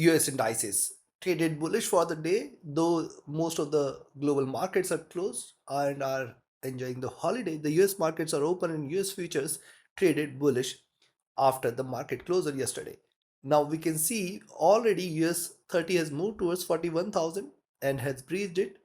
US indices traded bullish for the day, though most of the global markets are closed and are enjoying the holiday. The US markets are open and US futures traded bullish after the market closure yesterday. Now we can see already US 30 has moved towards 41,000 and has breached it.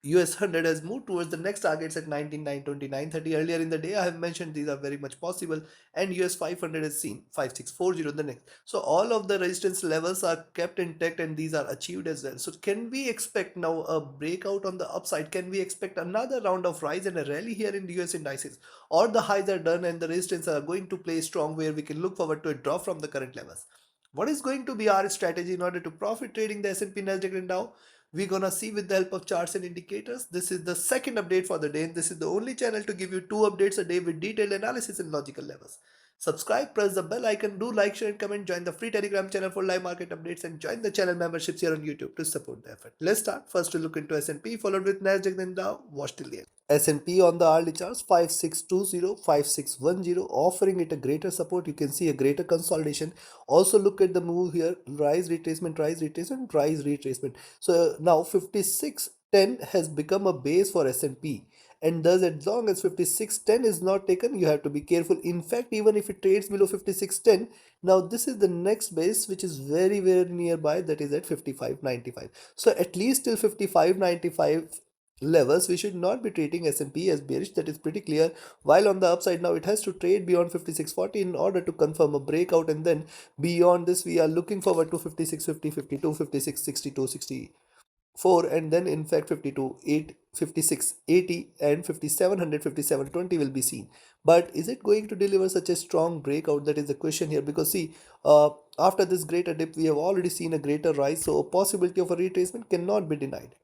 US 100 has moved towards the next targets at 19,929.30. Earlier in the day, I have mentioned these are very much possible, and US 500 has seen 5640 the next. So, all of the resistance levels are kept intact and these are achieved as well. So, can we expect now a breakout on the upside? Can we expect another round of rise and a rally here in the US indices? Or the highs are done and the resistance are going to play strong where we can look forward to a drop from the current levels? What is going to be our strategy in order to profit trading the S&P, Nasdaq and Dow? We're gonna see with the help of charts and indicators. This is the second update for the day, and this is the only channel to give you 2 updates a day with detailed analysis and logical levels. Subscribe, press the bell icon, do like, share and comment, join the free Telegram channel for live market updates and join the channel memberships here on YouTube to support the effort. Let's start. First to look into S&P, followed with Nasdaq, then Dow. Watch till the end. S&P on the hourly charts 5620, 5610, offering it a greater support. You can see a greater consolidation. Also look at the move here, rise retracement, rise retracement, rise retracement. So now 5610 has become a base for S&P, and thus as long as 5610 is not taken, you have to be careful. In fact, even if it trades below 5610, now this is the next base which is very nearby, that is at 5595. So at least till 5595 levels we should not be treating S&P as bearish. That is pretty clear. While on the upside, now it has to trade beyond 5640 in order to confirm a breakout, and then beyond this we are looking forward to 5650, 52, 56, 62, 64, and then in fact 52, 8, 56, 80 and 5700, 5720 will be seen. But is it going to deliver such a strong breakout? That is the question here, because see, after this greater dip we have already seen a greater rise, so a possibility of a retracement cannot be denied.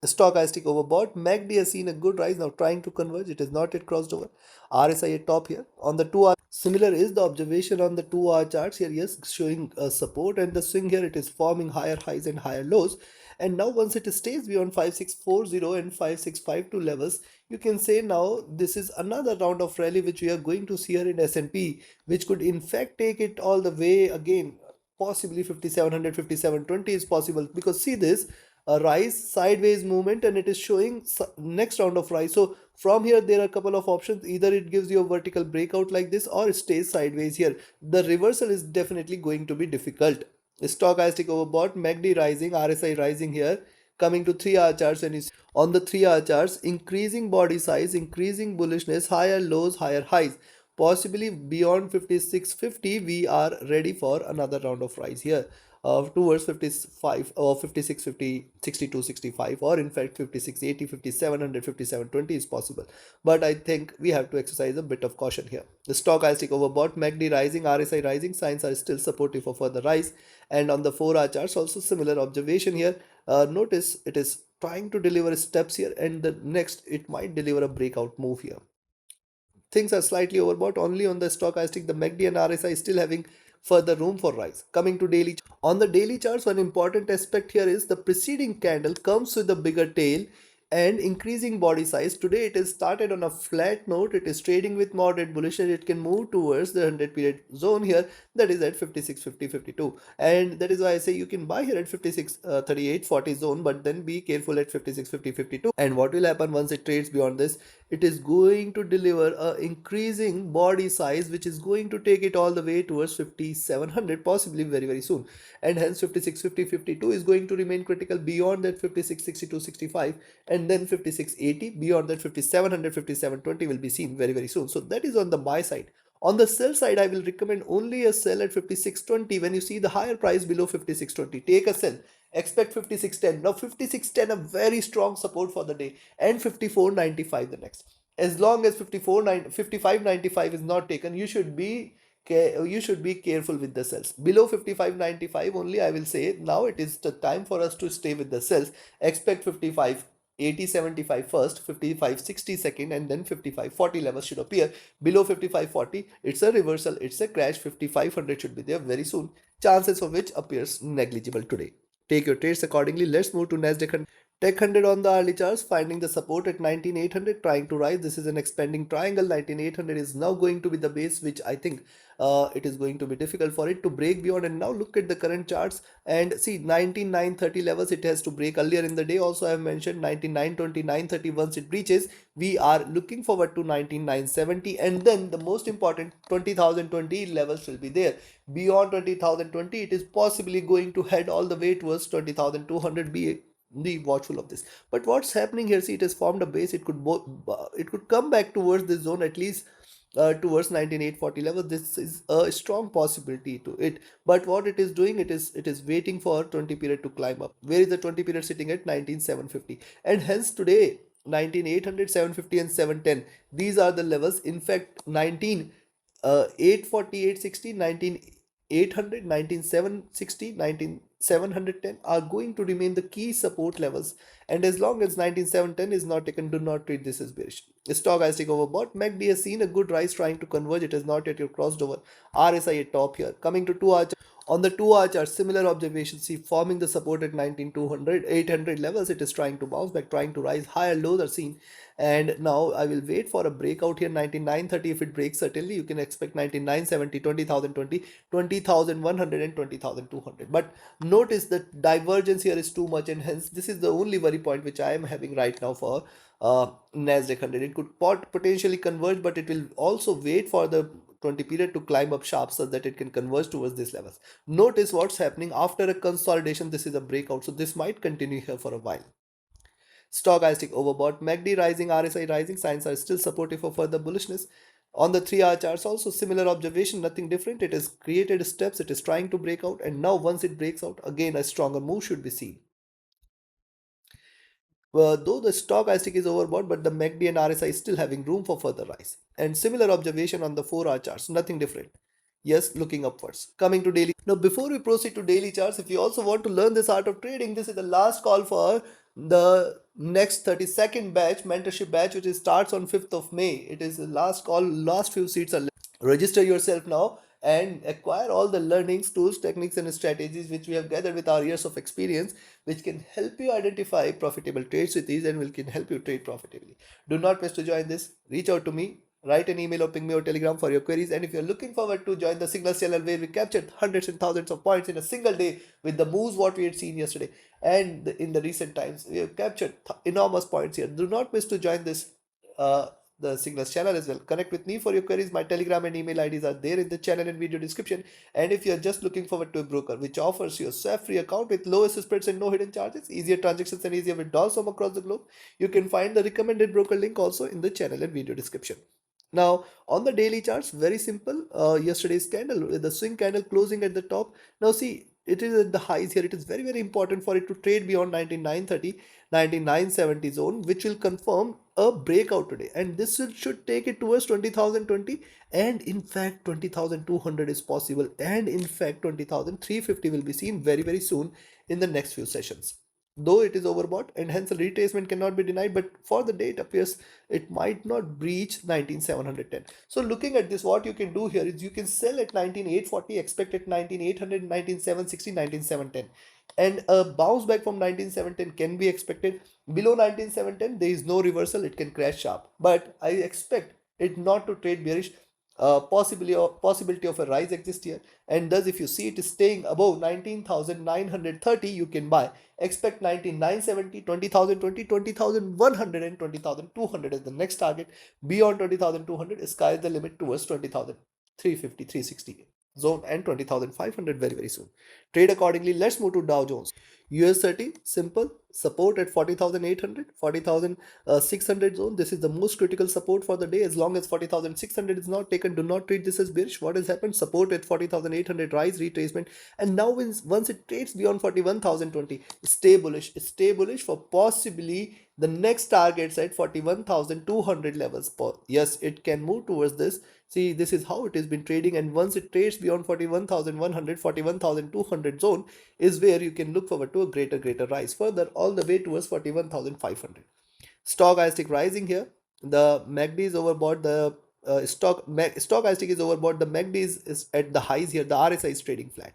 Stochastic overbought. MACD has seen a good rise, now trying to converge. It is not yet crossed over. RSI at top here. On the 2 hour, similar is the observation on the 2 hour charts here. Yes, showing support, and the swing here, it is forming higher highs and higher lows. And now once it stays beyond 5640 and 5652 levels, you can say now this is another round of rally which we are going to see here in S&P, which could in fact take it all the way again. Possibly 5700, 5720 is possible, because see this, a rise sideways movement, and it is showing next round of rise. So from here there are a couple of options. Either it gives you a vertical breakout like this, or it stays sideways here. The reversal is definitely going to be difficult. Stochastic overbought, MACD rising, RSI rising here. Coming to 3 hour charts, and is on the 3 hour charts, increasing body size, increasing bullishness, higher lows, higher highs. Possibly beyond 5650 we are ready for another round of rise here, towards 55 or 56 50 62 65, or in fact 5680, 5700, 5720 is possible. But I think we have to exercise a bit of caution here. The stochastic overbought, MACD rising, RSI rising, signs are still supportive for further rise. And on the 4 hour charts also similar observation here. Notice it is trying to deliver steps here, and the next it might deliver a breakout move here. Things are slightly overbought only on the stochastic. The MACD and RSI is still having further room for rise. Coming to daily, on the daily charts, one important aspect here is the preceding candle comes with a bigger tail and increasing body size. Today it is started on a flat note. It is trading with moderate bullish, and it can move towards the 100 period zone here, that is at 56 50 52, and that is why I say you can buy here at 56 38 40 zone, but then be careful at 56 50 52. And what will happen once it trades beyond this? It is going to deliver a increasing body size which is going to take it all the way towards 5700, possibly very soon, and hence 56 50 52 is going to remain critical. Beyond that 56 62 65, and then 5680, beyond that 5700, 5720 will be seen very soon. So that is on the buy side. On the sell side, I will recommend only a sell at 5620. When you see the higher price below 5620, take a sell. Expect 5610. Now 5610 a very strong support for the day, and 5495 the next. As long as 5595 is not taken, you should be careful with the sells. Below 5595 only, I will say now it is the time for us to stay with the sells. Expect 55 80 75 first, 55 60 second, and then 55 40 levels should appear. Below 55 40, it's a reversal, it's a crash. 5500 should be there very soon, chances of which appears negligible today. Take your trades accordingly. Let's move to Nasdaq. Tech 100 on the early charts finding the support at 19800, trying to rise. This is an expanding triangle. 19800 is now going to be the base, which I think it is going to be difficult for it to break beyond. And now look at the current charts and see 19930 levels it has to break. Earlier in the day also I have mentioned 19920, 930. Once it breaches, we are looking forward to 19970, and then the most important 20020 levels will be there. Beyond 20020 it is possibly going to head all the way towards 20200. Be watchful of this. But what's happening here, see, it has formed a base. It could come back towards this zone, at least towards 19840 level. This is a strong possibility to it. But what it is doing, it is waiting for 20 period to climb up. Where is the 20 period sitting at? 19750, and hence today 19800, 750 and 710, these are the levels. In fact 19 840, 860, 19 800, 19760, 19710 are going to remain the key support levels, and as long as 19710 is not taken, do not treat this as bearish. Stochastic overbought. MACD has seen a good rise trying to converge. It has not yet crossed over RSI at top here. Coming to 2 hour chart. On the 2 hour chart, similar observation. See, forming the support at 19200, 800 levels. It is trying to bounce back, trying to rise. Higher lows are seen, and now I will wait for a breakout here. 9930, if it breaks, certainly you can expect 9970, 20020, 20100 and 20200. But notice that divergence here is too much, and hence this is the only worry point which I am having right now for Nasdaq 100. It could potentially converge, but it will also wait for the 20 period to climb up sharp so that it can converge towards these levels. Notice what's happening after a consolidation. This is a breakout, so this might continue here for a while. Stochastic overbought. MACD rising, RSI rising. Signs are still supportive for further bullishness. On the 3 hour charts also similar observation, nothing different. It has created steps, it is trying to break out, and now once it breaks out, again a stronger move should be seen. Though the stochastic is overbought, but the MACD and RSI is still having room for further rise. And similar observation on the 4 hour charts, nothing different. Yes, looking upwards. Coming to daily. Now, before we proceed to daily charts, if you also want to learn this art of trading, this is the last call for the next 32nd batch, mentorship batch, which starts on 5th of May. It is the last call, last few seats are left. Register yourself now and acquire all the learnings, tools, techniques, and strategies which we have gathered with our years of experience, which can help you identify profitable trades with ease and will can help you trade profitably. Do not miss to join this. Reach out to me, write an email or ping me or telegram for your queries. And if you're looking forward to join the signal channel where we captured hundreds and thousands of points in a single day with the moves what we had seen yesterday and in the recent times, we have captured enormous points here. Do not miss to join this the signals channel as well. Connect with me for your queries. My telegram and email IDs are there in the channel and video description. And if you're just looking forward to a broker which offers you a swap free account with lowest spreads and no hidden charges, easier transactions and easier withdrawals from across the globe, you can find the recommended broker link also in the channel and video description. Now on the daily charts, very simple. Yesterday's candle, the swing candle closing at the top. Now see, it is at the highs here. It is very important for it to trade beyond 19930, 19970 zone, which will confirm a breakout today, and this should take it towards 20,020, and in fact 20,200 is possible, and in fact 20,350 will be seen very soon in the next few sessions. Though it is overbought and hence a retracement cannot be denied, but for the day it appears it might not breach 19710. So looking at this, what you can do here is you can sell at 19840, expect at 19800, 19760, 19710, and a bounce back from 19710 can be expected. Below 19710 there is no reversal, it can crash sharp, but I expect it not to trade bearish. Possibility of a rise exists here, and thus if you see it is staying above 19,930, you can buy. Expect 19,970, 20,020, 20,100 and 20,200 as the next target. Beyond 20,200, sky is the limit towards 20,350, 360 zone and 20,500 very soon. Trade accordingly. Let's move to Dow Jones. US 30, simple support at 40,800, 40,600 zone. This is the most critical support for the day. As long as 40,600 is not taken, do not treat this as bearish. What has happened? Support at 40,800, rise, retracement, and now once it trades beyond 41,020, stay bullish for possibly the next targets at 41,200 levels. Yes, it can move towards this. See, this is how it has been trading, and once it trades beyond 41,100, 41,200 zone is where you can look forward to a greater rise further all the way towards 41,500. Stochastic rising here. The MACD is overbought. The stochastic is overbought. The MACD is at the highs here. The RSI is trading flat.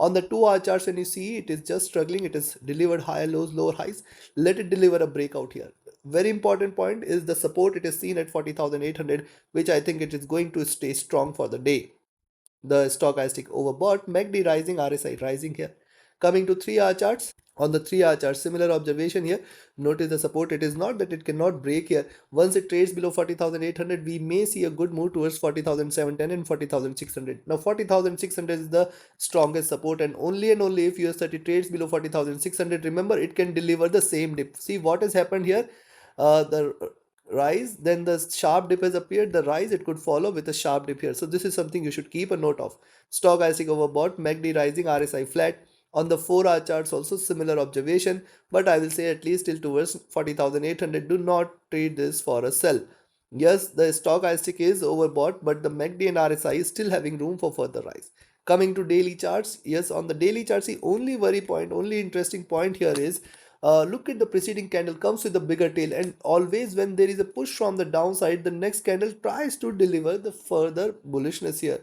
On the 2 hour charts, when you see it is just struggling, it is delivered higher lows, lower highs. Let it deliver a breakout here. Very important point is the support it is seen at 40,800, which I think it is going to stay strong for the day. The stochastic overbought, MACD rising, RSI rising here. Coming to 3 hour charts, on the 3 hour chart, similar observation here. Notice the support, it is not that it cannot break here. Once it trades below 40,800, we may see a good move towards 40,710 and 40,600. Now 40,600 is the strongest support, and only if US30 trades below 40,600, remember it can deliver the same dip. See what has happened here. The rise, then the sharp dip has appeared, the rise it could follow with a sharp dip here. So this is something you should keep a note of. Stochastic overbought, MACD rising, RSI flat. On the 4 hour charts also similar observation, but I will say at least till towards 40,800, do not trade this for a sell. Yes, the stochastic is overbought, but the MACD and RSI is still having room for further rise. Coming to daily charts, yes, on the daily charts, the only worry point, only interesting point here is look at the preceding candle comes with a bigger tail, and always when there is a push from the downside, the next candle tries to deliver the further bullishness here.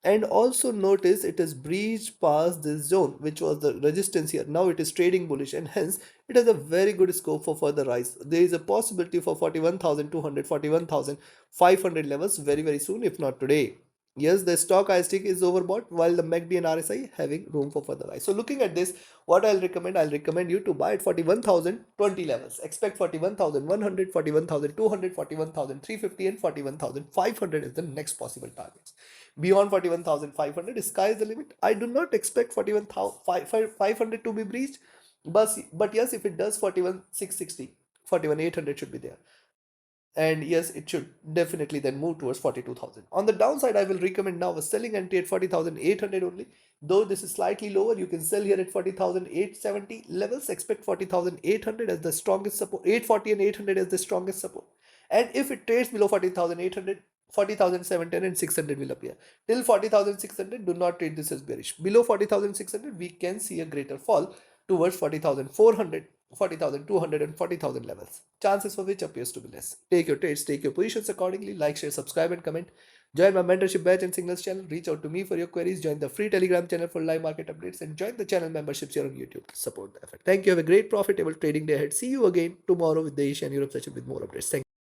And also notice it has breached past this zone, which was the resistance here. Now it is trading bullish, and hence it has a very good scope for further rise. There is a possibility for 41,200, 41,500 levels very soon, if not today. Yes, the stochastic is overbought, while the MACD and RSI having room for further rise. So looking at this, what I'll recommend you to buy at 41,020 levels. Expect 41,100, 41,200, 41,350 and 41,500 is the next possible targets. Beyond 41,500, sky is the limit. I do not expect 41,500 to be breached, but yes, if it does, 41,660, 41,800 should be there. And yes, it should definitely then move towards 42,000. On the downside, I will recommend now a selling entry at 40,800 only. Though this is slightly lower, you can sell here at 40,870 levels. Expect 40,800 as the strongest support, 840 and 800 as the strongest support. And if it trades below 40,800, 40,710 and 600 will appear. Till 40,600, do not trade this as bearish. Below 40,600, we can see a greater fall towards 40,400, 40,200 and 40,000 levels. Chances for which appears to be less. Take your trades, take your positions accordingly. Like, share, subscribe and comment. Join my mentorship batch and signals channel. Reach out to me for your queries. Join the free Telegram channel for live market updates, and join the channel memberships here on YouTube. Support the effort. Thank you. Have a great profitable trading day ahead. See you again tomorrow with the Asia and Europe session with more updates. Thank you.